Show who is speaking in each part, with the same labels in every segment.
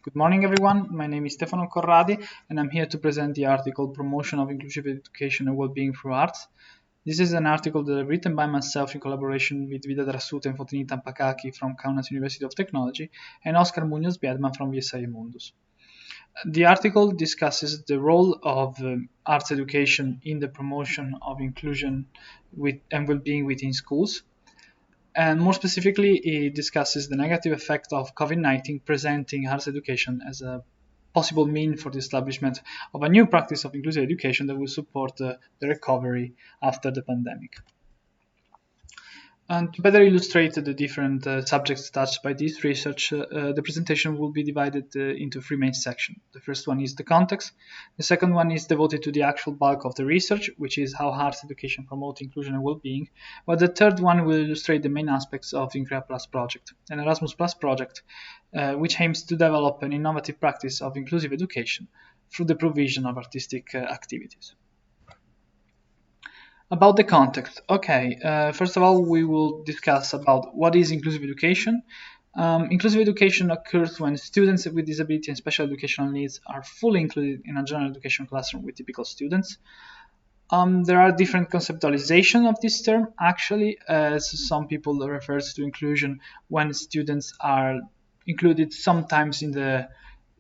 Speaker 1: Good morning, everyone. My name is Stefano Corradi, and I'm here to present the article Promotion of Inclusive Education and Wellbeing Through Arts. This is an article that I've written by myself in collaboration with Vida Drassuta and Fotinita Mpakaki from Kaunas University of Technology and Oscar Munoz Biedman from VSI Mundus. The article discusses the role of arts education in the promotion of inclusion and well-being within schools. And more specifically, it discusses the negative effect of COVID-19 presenting arts education as a possible mean for the establishment of a new practice of inclusive education that will support the recovery after the pandemic. And to better illustrate the different subjects touched by this research, the presentation will be divided into three main sections. The first one is the context. The second one is devoted to the actual bulk of the research, which is how arts education promotes inclusion and well-being, while the third one will illustrate the main aspects of the INCREA Plus project, an Erasmus Plus project, which aims to develop an innovative practice of inclusive education through the provision of artistic activities. About the context, okay. First of all, we will discuss about what is inclusive education. Inclusive education occurs when students with disability and special educational needs are fully included in a general education classroom with typical students. There are different conceptualization of this term, actually, as some people refers to inclusion when students are included sometimes in the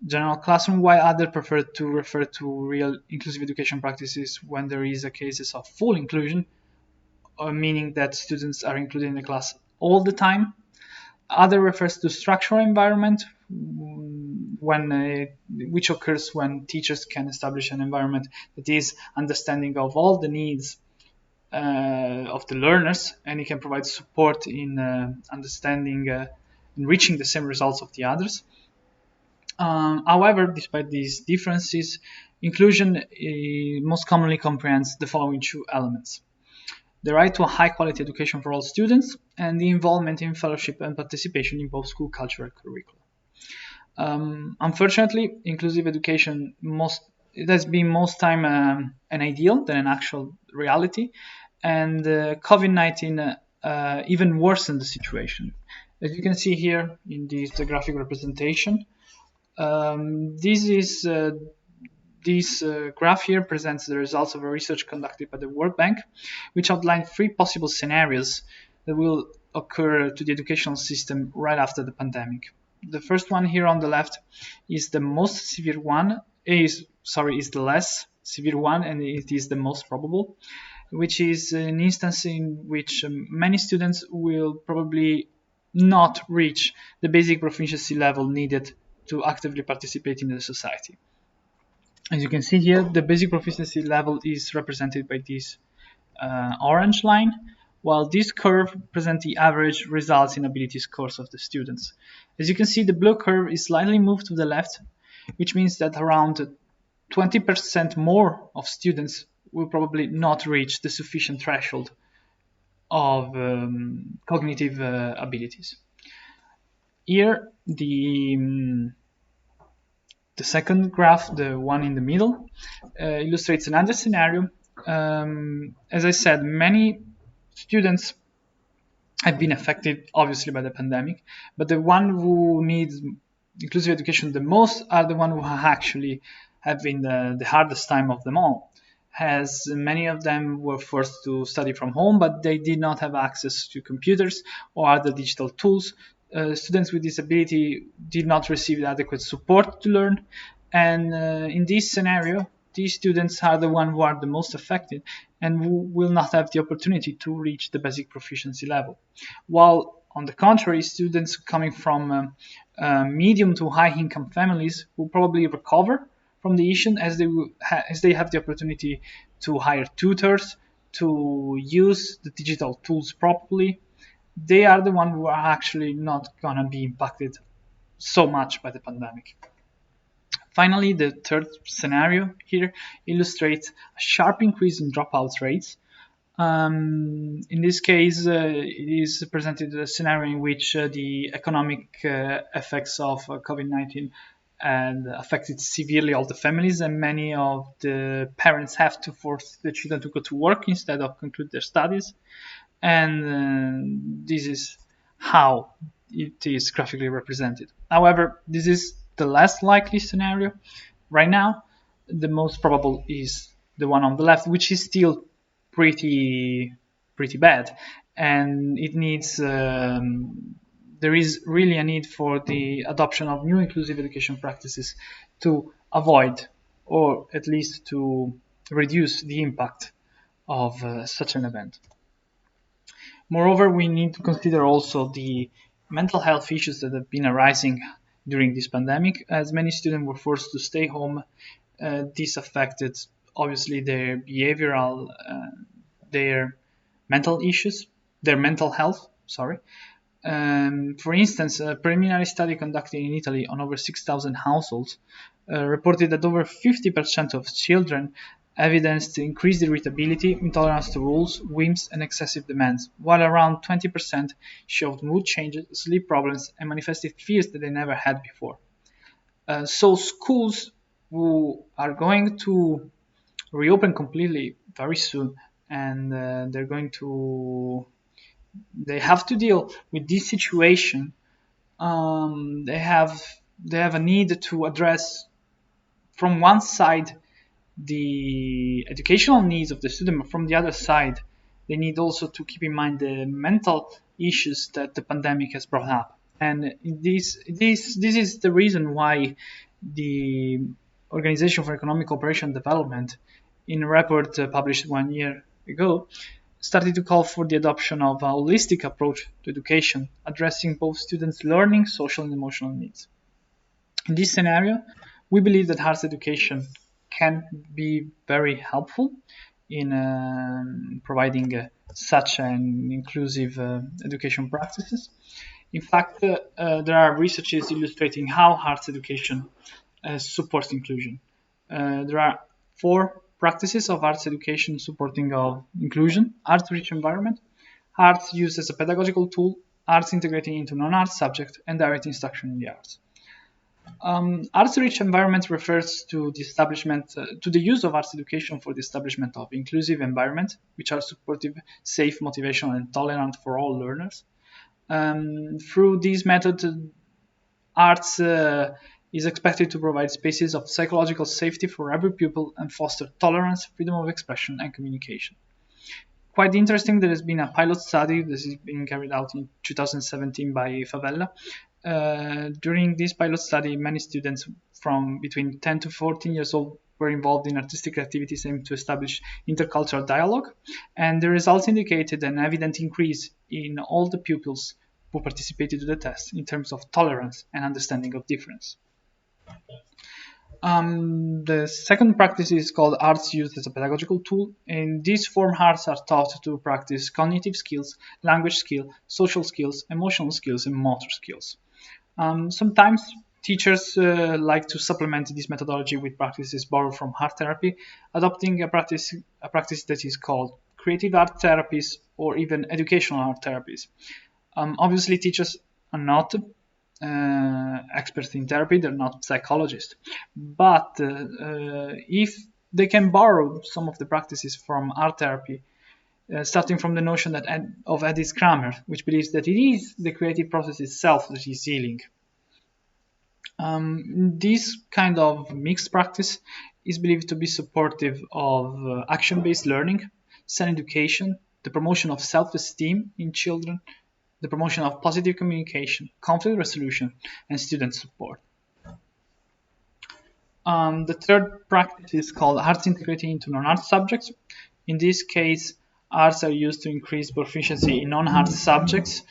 Speaker 1: general classroom, while others prefer to refer to real inclusive education practices when there is a cases of full inclusion, meaning that students are included in the class all the time. Other refers to structural environment, which occurs when teachers can establish an environment that is understanding of all the needs of the learners, and it can provide support in understanding and reaching the same results of the others. However, despite these differences, inclusion most commonly comprehends the following two elements: the right to a high-quality education for all students, and the involvement in fellowship and participation in both school cultural curricula. Unfortunately, inclusive education has been most time an ideal than an actual reality, and COVID-19 even worsened the situation. As you can see here in this graphic representation, this graph here presents the results of a research conducted by the World Bank, which outlined three possible scenarios that will occur to the educational system right after the pandemic. The first one here on the left is the most severe one, is the less severe one, and it is the most probable, which is an instance in which many students will probably not reach the basic proficiency level needed to actively participate in the society. As you can see here, the basic proficiency level is represented by this orange line, while this curve presents the average results in ability scores of the students. As you can see, the blue curve is slightly moved to the left, which means that around 20% more of students will probably not reach the sufficient threshold of cognitive abilities. Here, the second graph, the one in the middle, illustrates another scenario. As I said, many students have been affected, obviously, by the pandemic, but the one who needs inclusive education the most are the one who actually have been the hardest time of them all, as many of them were forced to study from home, but they did not have access to computers or other digital tools. Students with disability did not receive adequate support to learn, and in this scenario, these students are the ones who are the most affected and who will not have the opportunity to reach the basic proficiency level. While, on the contrary, students coming from medium to high income families will probably recover from the issue as they have the opportunity to hire tutors, to use the digital tools properly. They are the ones who are actually not going to be impacted so much by the pandemic. Finally, the third scenario here illustrates a sharp increase in dropout rates. In this case, it is presented a scenario in which the economic effects of COVID-19 and affected severely all the families, and many of the parents have to force the children to go to work instead of conclude their studies. And this is how it is graphically represented. However, this is the less likely scenario right now. The most probable is the one on the left, which is still pretty bad, and it needs there is really a need for the adoption of new inclusive education practices to avoid, or at least to reduce, the impact of such an event. Moreover, we need to consider also the mental health issues that have been arising during this pandemic, as many students were forced to stay home. This affected obviously their behavioral, their mental issues, their mental health. Sorry. For instance, a preliminary study conducted in Italy on over 6,000 households reported that over 50% of children evidenced increased irritability, intolerance to rules, whims, and excessive demands, while around 20% showed mood changes, sleep problems, and manifested fears that they never had before. So schools who are going to reopen completely very soon, and they have to deal with this situation. They have a need to address, from one side, the educational needs of the student, but from the other side, they need also to keep in mind the mental issues that the pandemic has brought up. And this is the reason why the Organization for Economic Cooperation and Development, in a report published 1 year ago, started to call for the adoption of a holistic approach to education, addressing both students' learning, social, and emotional needs. In this scenario, we believe that arts education can be very helpful in providing such an inclusive education practices. In fact, there are researches illustrating how arts education supports inclusion. There are 4 practices of arts education supporting of inclusion: arts-rich environment, arts used as a pedagogical tool, arts integrating into non-arts subject, and direct instruction in the arts. Arts-rich environment refers to the establishment, to the use of arts education for the establishment of inclusive environments, which are supportive, safe, motivational, and tolerant for all learners. Through this method, arts is expected to provide spaces of psychological safety for every pupil and foster tolerance, freedom of expression, and communication. Quite interesting, there has been a pilot study that is being carried out in 2017 by Favela. During this pilot study, many students from between 10 to 14 years old were involved in artistic activities aimed to establish intercultural dialogue, and the results indicated an evident increase in all the pupils who participated in the test in terms of tolerance and understanding of difference. The second practice is called arts used as a pedagogical tool. In this form, arts are taught to practice cognitive skills, language skills, social skills, emotional skills, and motor skills. Sometimes teachers like to supplement this methodology with practices borrowed from art therapy, adopting a practice that is called creative art therapies or even educational art therapies. Obviously, teachers are not experts in therapy, they're not psychologists, but if they can borrow some of the practices from art therapy, starting from the notion of Edith Kramer, which believes that it is the creative process itself that is healing. This kind of mixed practice is believed to be supportive of action-based learning, self-education, the promotion of self-esteem in children, the promotion of positive communication, conflict resolution, and student support. The third practice is called arts integrating into non-arts subjects. In this case, arts are used to increase proficiency in non-arts subjects.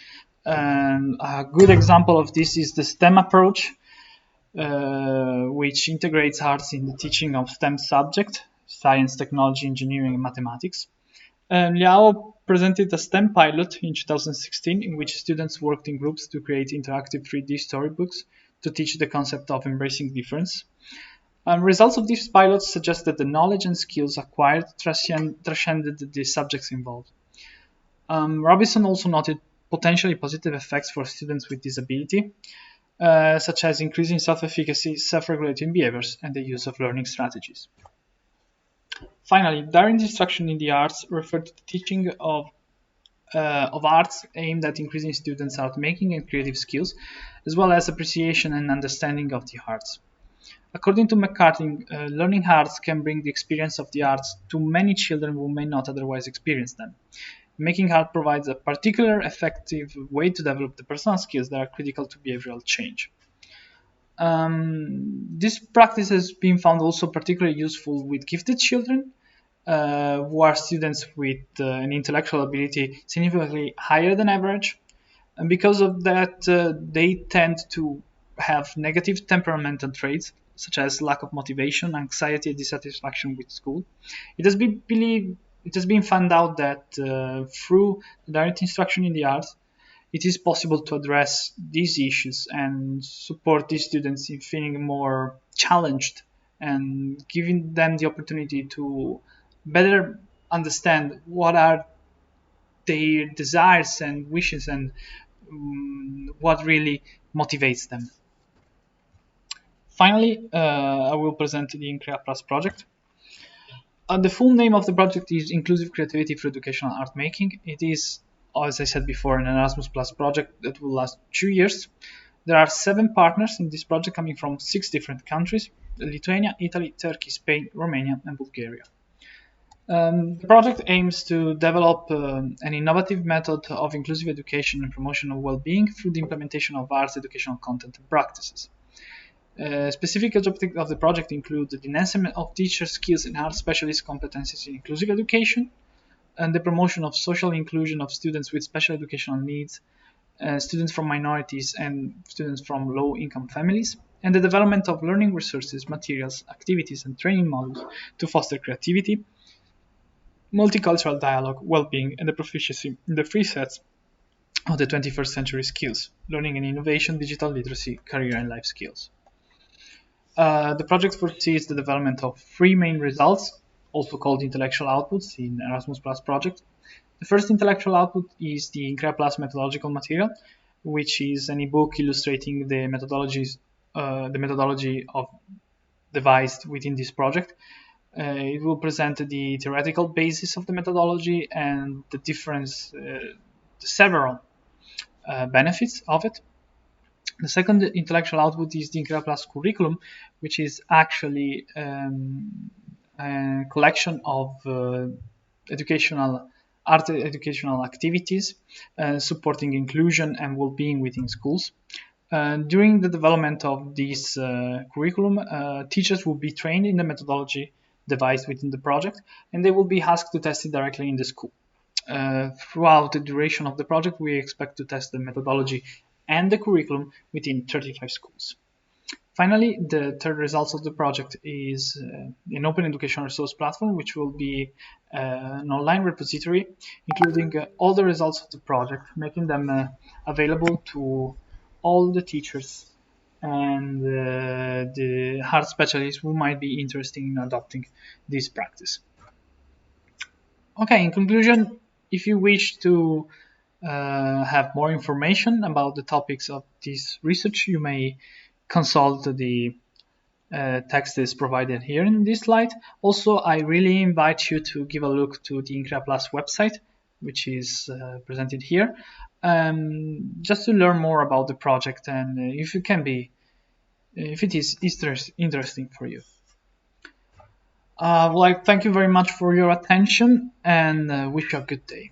Speaker 1: And a good example of this is the STEM approach, which integrates arts in the teaching of STEM subjects: science, technology, engineering, and mathematics. Liao presented a STEM pilot in 2016 in which students worked in groups to create interactive 3D storybooks to teach the concept of embracing difference. Results of these pilots suggest that the knowledge and skills acquired transcended the subjects involved. Robinson also noted potentially positive effects for students with disability, such as increasing self-efficacy, self-regulating behaviors, and the use of learning strategies. Finally, direct instruction in the arts referred to the teaching of of arts aimed at increasing students' art making and creative skills, as well as appreciation and understanding of the arts. According to McCarthy, learning arts can bring the experience of the arts to many children who may not otherwise experience them. Making art provides a particular effective way to develop the personal skills that are critical to behavioral change. This practice has been found also particularly useful with gifted children, who are students with an intellectual ability significantly higher than average. And because of that, they tend to have negative temperamental traits, such as lack of motivation, anxiety, and dissatisfaction with school. It has been found out that through direct instruction in the arts, it is possible to address these issues and support these students in feeling more challenged and giving them the opportunity to better understand what are their desires and wishes and what really motivates them. Finally, I will present the Increa Plus project. The full name of the project is Inclusive Creativity for Educational Art Making. It is, as I said before, an Erasmus Plus project that will last 2 years. There are 7 partners in this project coming from 6 different countries: Lithuania, Italy, Turkey, Spain, Romania, and Bulgaria. The project aims to develop an innovative method of inclusive education and promotion of well-being through the implementation of arts educational content and practices. Specific objectives of the project include the enhancement of teacher skills and art specialist competencies in inclusive education, and the promotion of social inclusion of students with special educational needs, students from minorities, and students from low-income families, and the development of learning resources, materials, activities, and training modules to foster creativity, multicultural dialogue, well-being, and the proficiency in the 3 sets of the 21st century skills: learning and innovation, digital literacy, career and life skills. The project foresees the development of 3 main results, also called intellectual outputs in Erasmus Plus project. The first intellectual output is the Increa Plus methodological material, which is an ebook illustrating the methodology of devised within this project. It will present the theoretical basis of the methodology and the several benefits of it. The second intellectual output is the Increa Plus curriculum, which is actually a collection of educational activities supporting inclusion and well-being within schools. During the development of this curriculum, teachers will be trained in the methodology devised within the project, and they will be asked to test it directly in the school. Throughout the duration of the project, we expect to test the methodology and the curriculum within 35 schools. Finally, the third results of the project is an open educational resource platform, which will be an online repository, including all the results of the project, making them available to all the teachers and the art specialists who might be interested in adopting this practice. Okay, in conclusion, if you wish to have more information about the topics of this research, you may consult the text is provided here in this slide. Also, I really invite you to give a look to the Increa Plus website, which is presented here, just to learn more about the project and if it is interesting for you. Well, I thank you very much for your attention and wish you a good day.